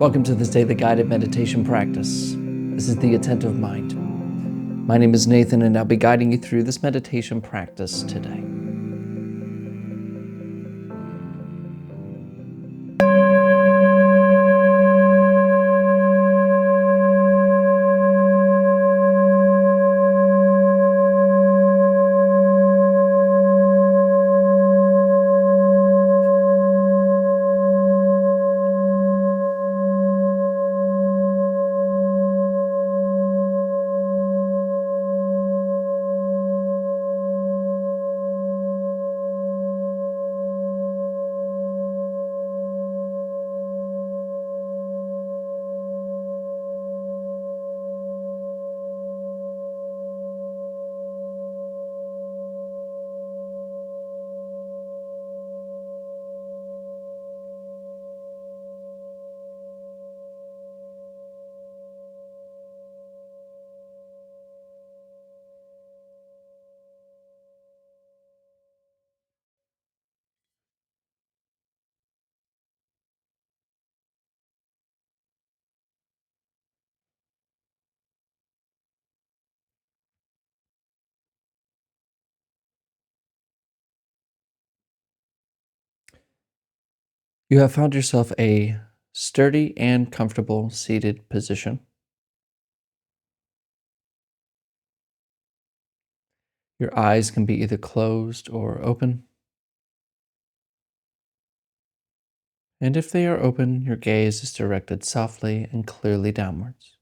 Welcome to this daily guided meditation practice. This is the Attentive Mind. My name is Nathan, and I'll be guiding you through this meditation practice today. You have found yourself a sturdy and comfortable seated position. Your eyes can be either closed or open. And if they are open, your gaze is directed softly and clearly downwards.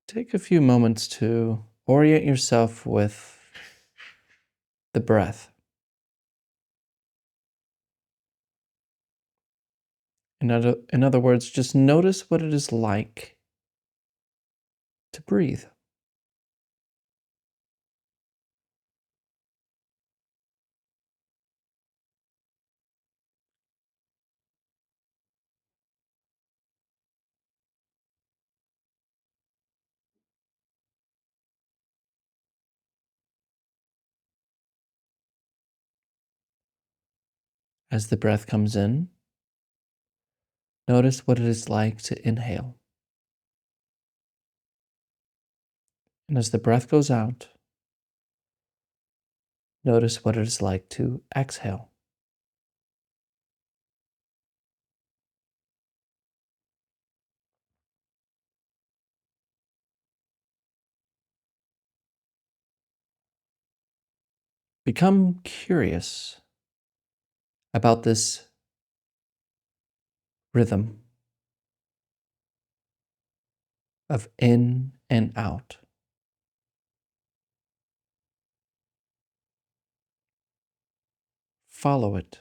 Take a few moments to orient yourself with the breath. In other words, just notice what it is like to breathe. As the breath comes in, notice what it is like to inhale. And as the breath goes out, notice what it is like to exhale. Become curious about this rhythm of in and out. Follow it.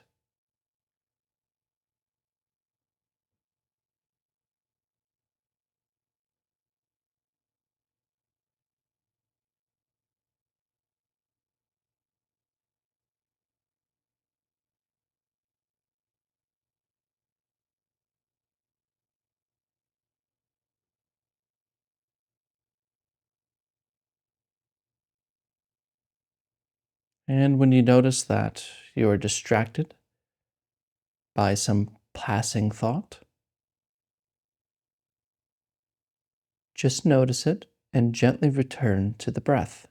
And when you notice that you are distracted by some passing thought, just notice it and gently return to the breath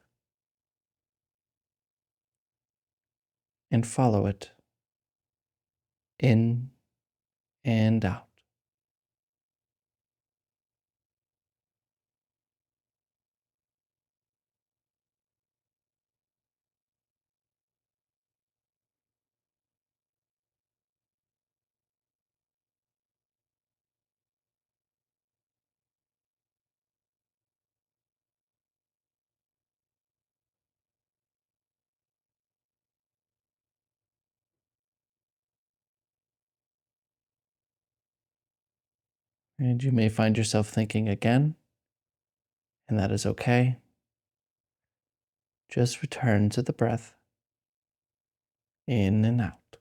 and follow it in and out. And you may find yourself thinking again, and that is okay. Just return to the breath in and out.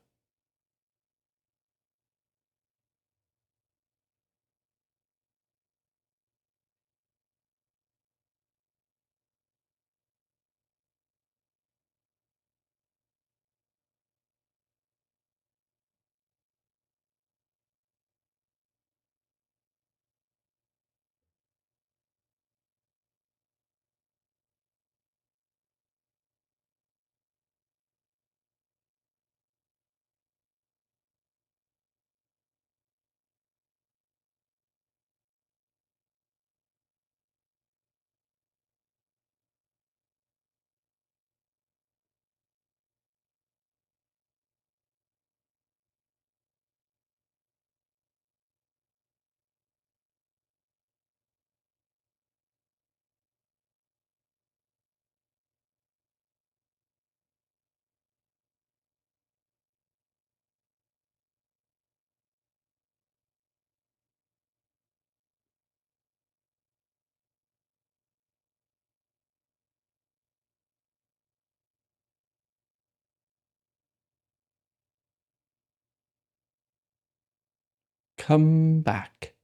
Come back.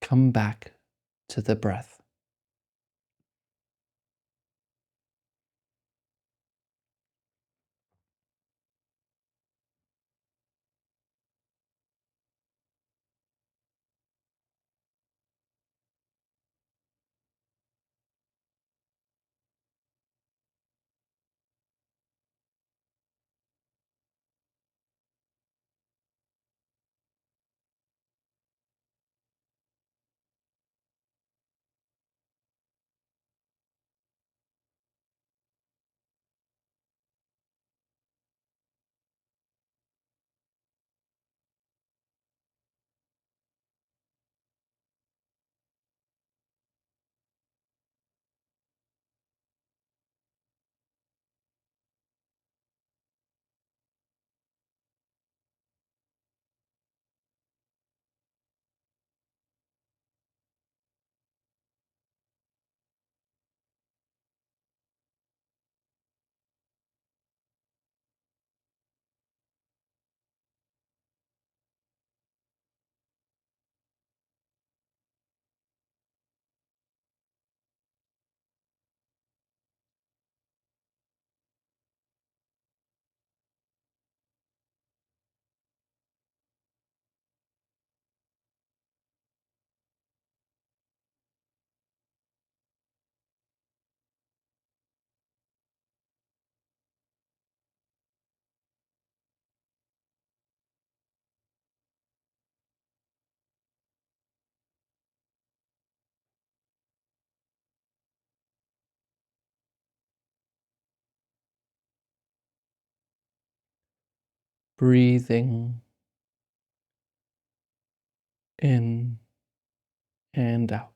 Come back to the breath. Breathing in and out.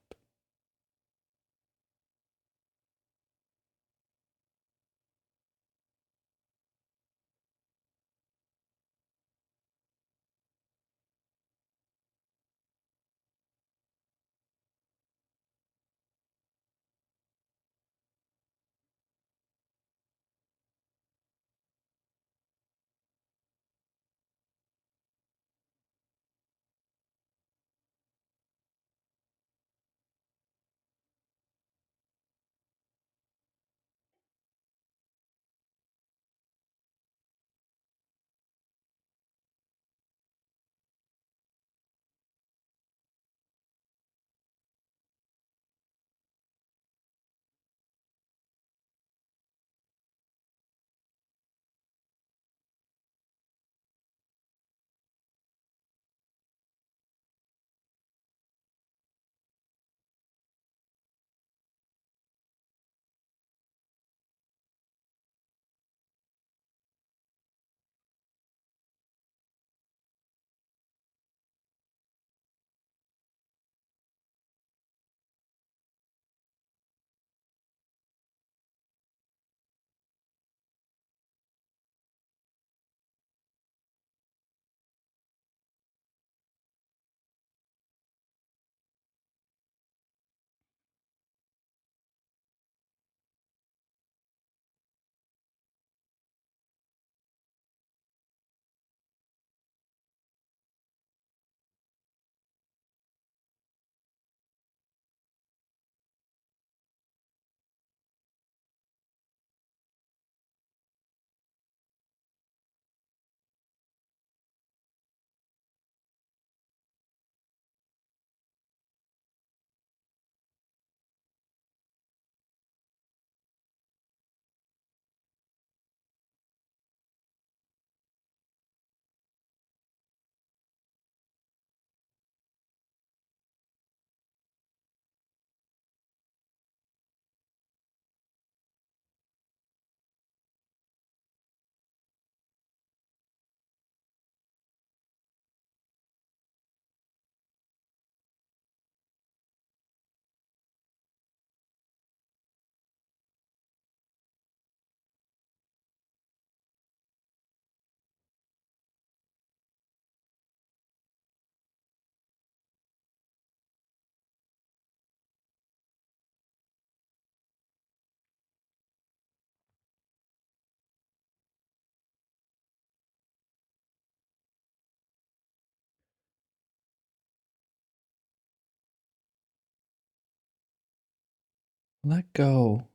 Let go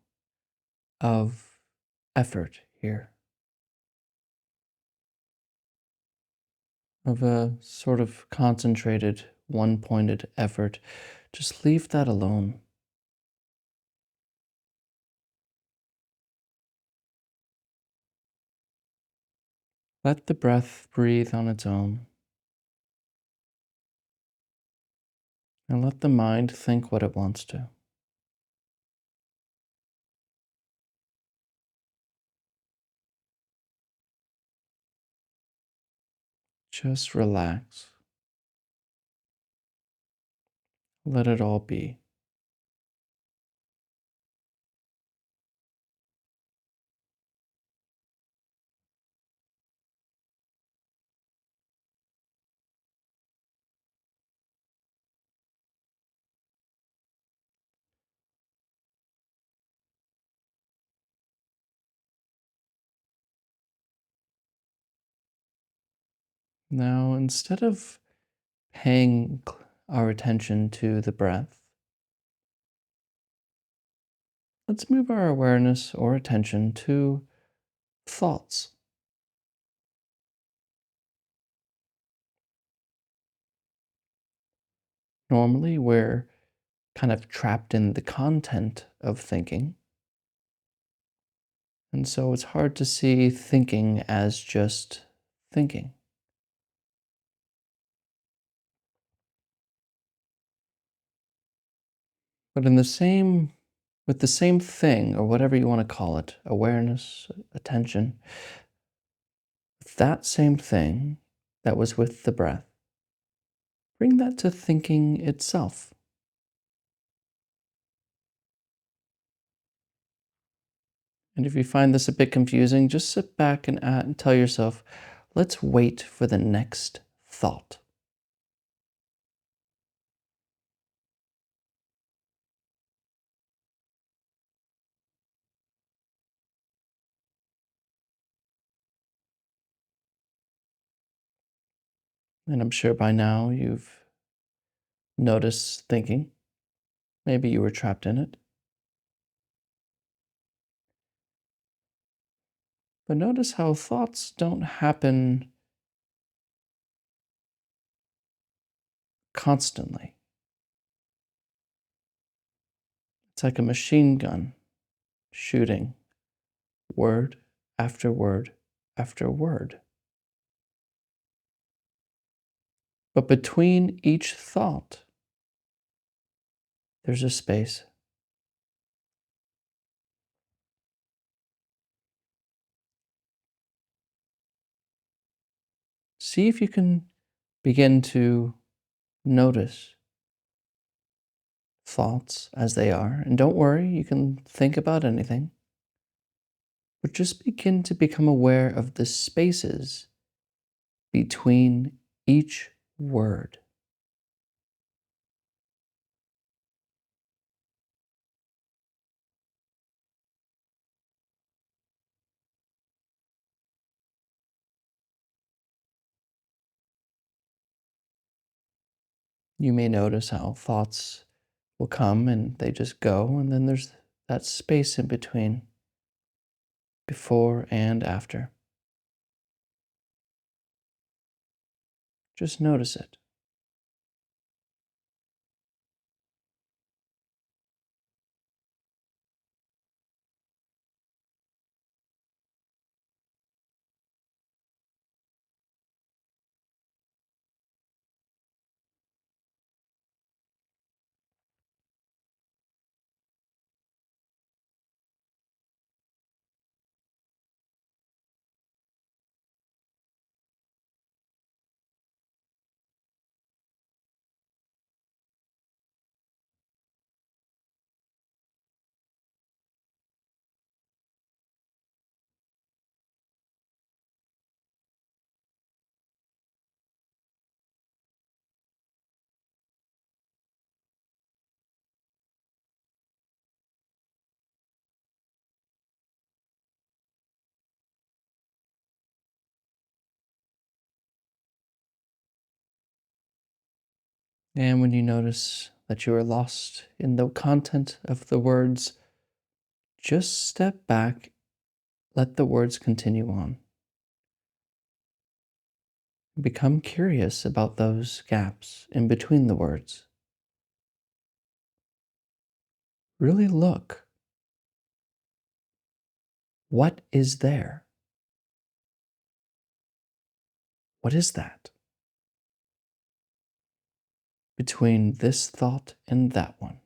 of effort here, of a sort of concentrated, one pointed effort. Just leave that alone. Let the breath breathe on its own, and let the mind think what it wants to. Just relax. Let it all be. Now, instead of paying our attention to the breath, let's move our awareness or attention to thoughts. Normally, we're kind of trapped in the content of thinking, and so it's hard to see thinking as just thinking. But with the same thing, or whatever you want to call it, awareness, attention, that same thing that was with the breath, bring that to thinking itself. And if you find this a bit confusing, just sit back and tell yourself, let's wait for the next thought. And I'm sure by now you've noticed thinking. Maybe you were trapped in it. But notice how thoughts don't happen constantly. It's like a machine gun shooting word after word after word. But between each thought, there's a space. See if you can begin to notice thoughts as they are. And don't worry, you can think about anything. But just begin to become aware of the spaces between each word. You may notice how thoughts will come and they just go, and then there's that space in between, before and after. Just notice it. And when you notice that you are lost in the content of the words, just step back, let the words continue on. Become curious about those gaps in between the words. Really look. What is there? What is that? Between this thought and that one.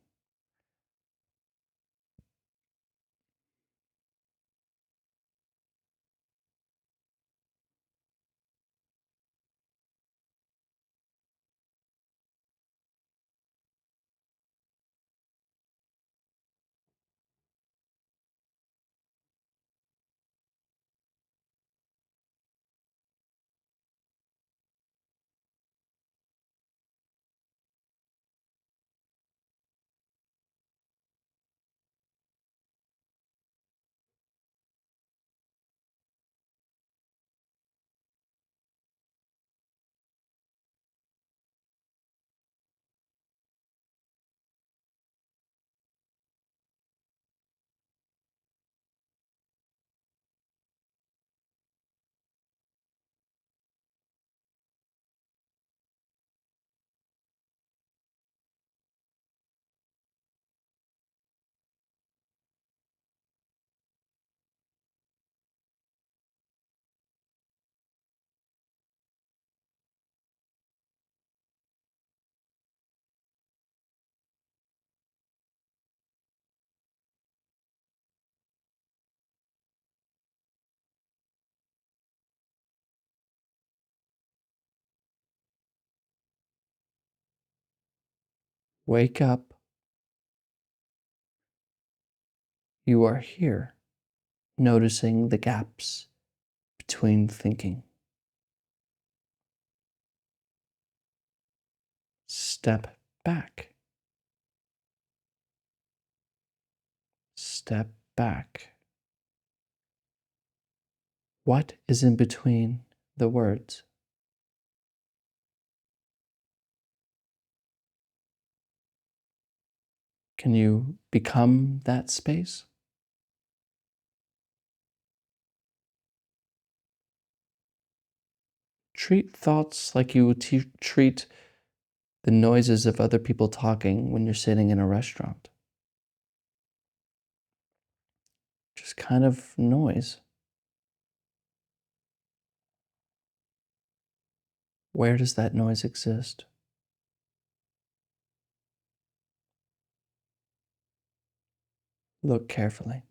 Wake up. You are here, noticing the gaps between thinking. Step back. Step back. What is in between the words? Can you become that space? Treat thoughts like you would treat the noises of other people talking when you're sitting in a restaurant. Just kind of noise. Where does that noise exist? Look carefully.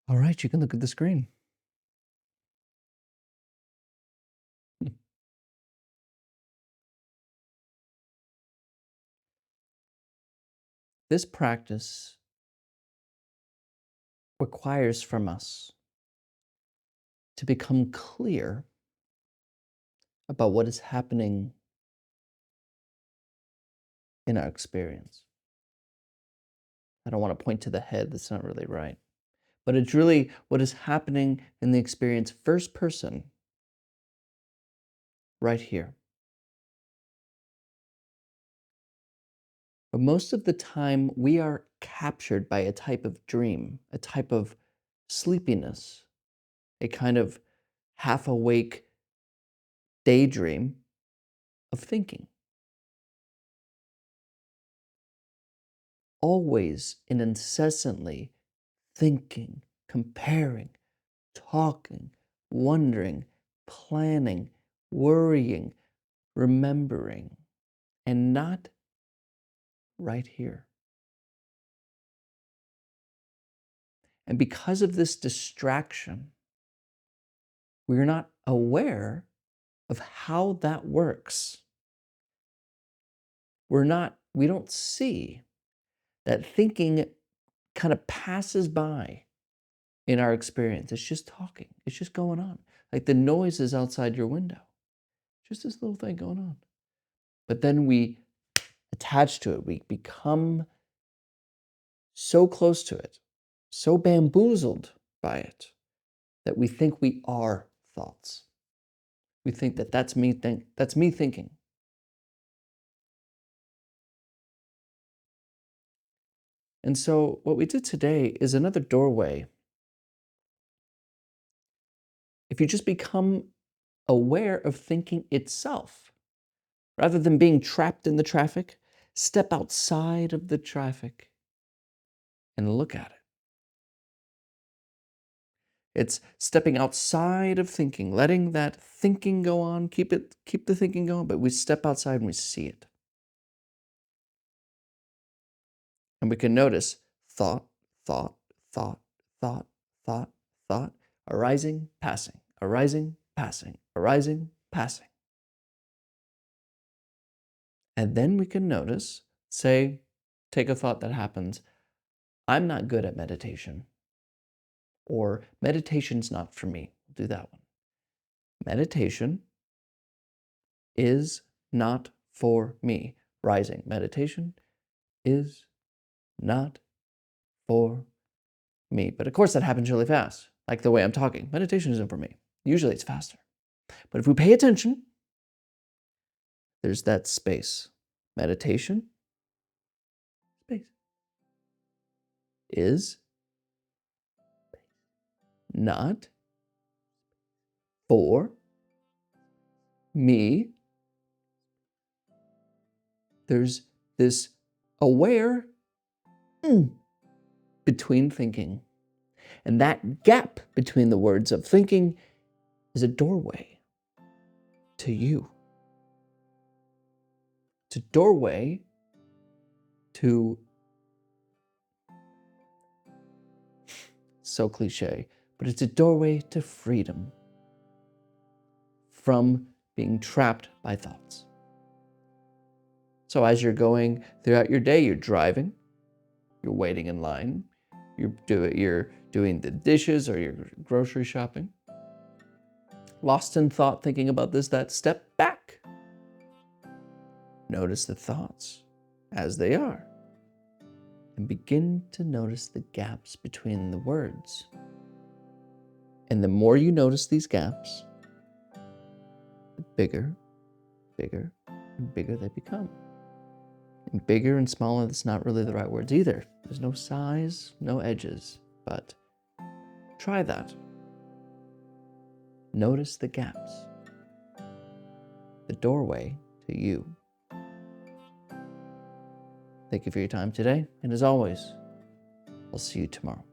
All right, you can look at the screen. This practice requires from us to become clear about what is happening in our experience. I don't want to point to the head, that's not really right. But it's really what is happening in the experience, first person, right here. But most of the time, we are captured by a type of dream, a type of sleepiness, a kind of half awake daydream of thinking. Always and incessantly thinking, comparing, talking, wondering, planning, worrying, remembering, and not right here. And because of this distraction, we're not aware of how that works. We don't see that thinking kind of passes by in our experience. It's just talking, it's just going on. Like the noise is outside your window, just this little thing going on. But then we attach to it, we become so close to it, so bamboozled by it, that we think we are thoughts. We think that that's me thinking. And so what we did today is another doorway. If you just become aware of thinking itself, rather than being trapped in the traffic, step outside of the traffic and look at it. It's stepping outside of thinking, letting that thinking go on, keep the thinking going, but we step outside and we see it. And we can notice thought, thought, thought, thought, thought, thought, arising, passing, arising, passing, arising, passing. And then we can notice, say, take a thought that happens, I'm not good at meditation, or meditation's not for me. We'll do that one. Meditation is not for me. Rising. Meditation is not for me. But of course that happens really fast, like the way I'm talking. Meditation isn't for me. Usually it's faster. But if we pay attention, there's that space. Meditation, space, is not for me. There's this aware between thinking. And that gap between the words of thinking is a doorway to you. It's a doorway to, so cliche, but it's a doorway to freedom from being trapped by thoughts. So as you're going throughout your day, you're driving, you're waiting in line, you're doing the dishes or you're grocery shopping. Lost in thought, thinking about this, that, step back. Notice the thoughts as they are. And begin to notice the gaps between the words. And the more you notice these gaps, the bigger, bigger, and bigger they become. And bigger and smaller, that's not really the right words either. There's no size, no edges, but try that. Notice the gaps. The doorway to you. Thank you for your time today, and as always, I'll see you tomorrow.